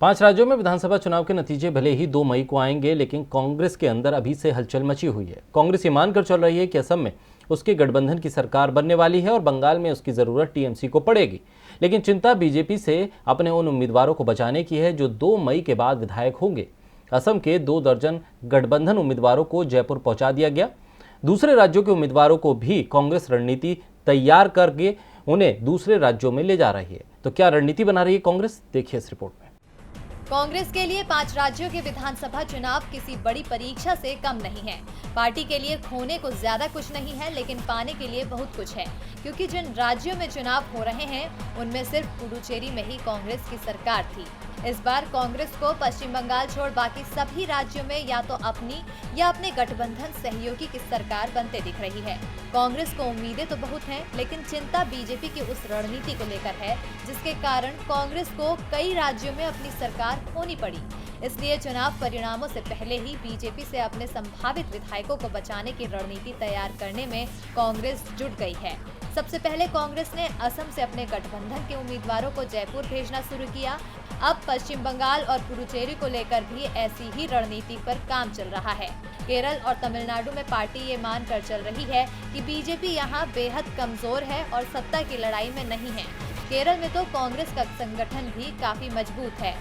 5 राज्यों में विधानसभा चुनाव के नतीजे भले ही 2 मई को आएंगे, लेकिन कांग्रेस के अंदर अभी से हलचल मची हुई है। कांग्रेस ये मानकर चल रही है कि असम में उसके गठबंधन की सरकार बनने वाली है और बंगाल में उसकी जरूरत टीएमसी को पड़ेगी। लेकिन चिंता बीजेपी से अपने उन उम्मीदवारों को बचाने की है जो 2 मई के बाद विधायक होंगे। असम के 2 दर्जन गठबंधन उम्मीदवारों को जयपुर पहुंचा दिया गया। दूसरे राज्यों के उम्मीदवारों को भी कांग्रेस रणनीति तैयार करके उन्हें दूसरे राज्यों में ले जा रही है। तो क्या रणनीति बना रही है कांग्रेस, देखिए इस रिपोर्ट में। कांग्रेस के लिए 5 राज्यों के विधानसभा चुनाव किसी बड़ी परीक्षा से कम नहीं है। पार्टी के लिए खोने को ज्यादा कुछ नहीं है, लेकिन पाने के लिए बहुत कुछ है, क्योंकि जिन राज्यों में चुनाव हो रहे हैं उनमें सिर्फ पुडुचेरी में ही कांग्रेस की सरकार थी। इस बार कांग्रेस को पश्चिम बंगाल छोड़ बाकी सभी राज्यों में या तो अपनी या अपने गठबंधन सहयोगी की सरकार बनते दिख रही है। कांग्रेस को उम्मीदें तो बहुत हैं, लेकिन चिंता बीजेपी की उस रणनीति को लेकर है जिसके कारण कांग्रेस को कई राज्यों में अपनी सरकार खोनी पड़ी। इसलिए चुनाव परिणामों से पहले ही बीजेपी से अपने संभावित विधायकों को बचाने की रणनीति तैयार करने में कांग्रेस जुट गई है। सबसे पहले कांग्रेस ने असम से अपने गठबंधन के उम्मीदवारों को जयपुर भेजना शुरू किया। अब पश्चिम बंगाल और पुडुचेरी को लेकर भी ऐसी ही रणनीति पर काम चल रहा है। केरल और तमिलनाडु में पार्टी ये मानकर चल रही है कि बीजेपी यहाँ बेहद कमजोर है और सत्ता की लड़ाई में नहीं है। केरल में तो कांग्रेस का संगठन भी काफी मजबूत है,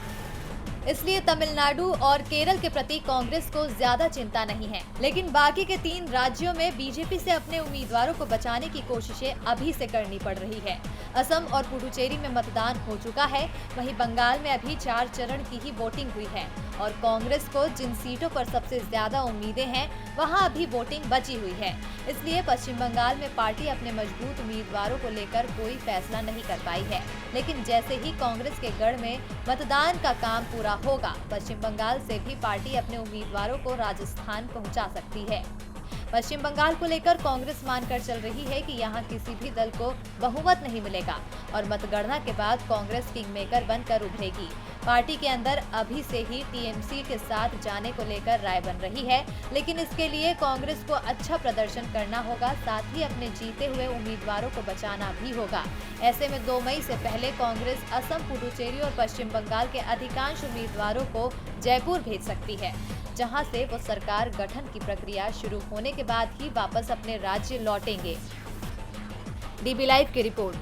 इसलिए तमिलनाडु और केरल के प्रति कांग्रेस को ज्यादा चिंता नहीं है। लेकिन बाकी के 3 राज्यों में बीजेपी से अपने उम्मीदवारों को बचाने की कोशिशें अभी से करनी पड़ रही है। असम और पुडुचेरी में मतदान हो चुका है, वहीं बंगाल में अभी 4 चरण की ही वोटिंग हुई है और कांग्रेस को जिन सीटों पर सबसे ज्यादा उम्मीदें हैं वहां अभी वोटिंग बची हुई है। इसलिए पश्चिम बंगाल में पार्टी अपने मजबूत उम्मीदवारों को लेकर कोई फैसला नहीं कर पाई है। लेकिन जैसे ही कांग्रेस के गढ़ में मतदान का काम पूरा होगा, पश्चिम बंगाल से भी पार्टी अपने उम्मीदवारों को राजस्थान पहुंचा सकती है। पश्चिम बंगाल को लेकर कांग्रेस मानकर चल रही है कि यहां किसी भी दल को बहुमत नहीं मिलेगा और मतगणना के बाद कांग्रेस किंगमेकर बनकर उभरेगी। पार्टी के अंदर अभी से ही टीएमसी के साथ जाने को लेकर राय बन रही है, लेकिन इसके लिए कांग्रेस को अच्छा प्रदर्शन करना होगा, साथ ही अपने जीते हुए उम्मीदवारों को बचाना भी होगा। ऐसे में 2 मई से पहले कांग्रेस असम, पुडुचेरी और पश्चिम बंगाल के अधिकांश उम्मीदवारों को जयपुर भेज सकती है, जहां से वो सरकार गठन की प्रक्रिया शुरू होने के बाद ही वापस अपने राज्य लौटेंगे। डीबी लाइव की रिपोर्ट।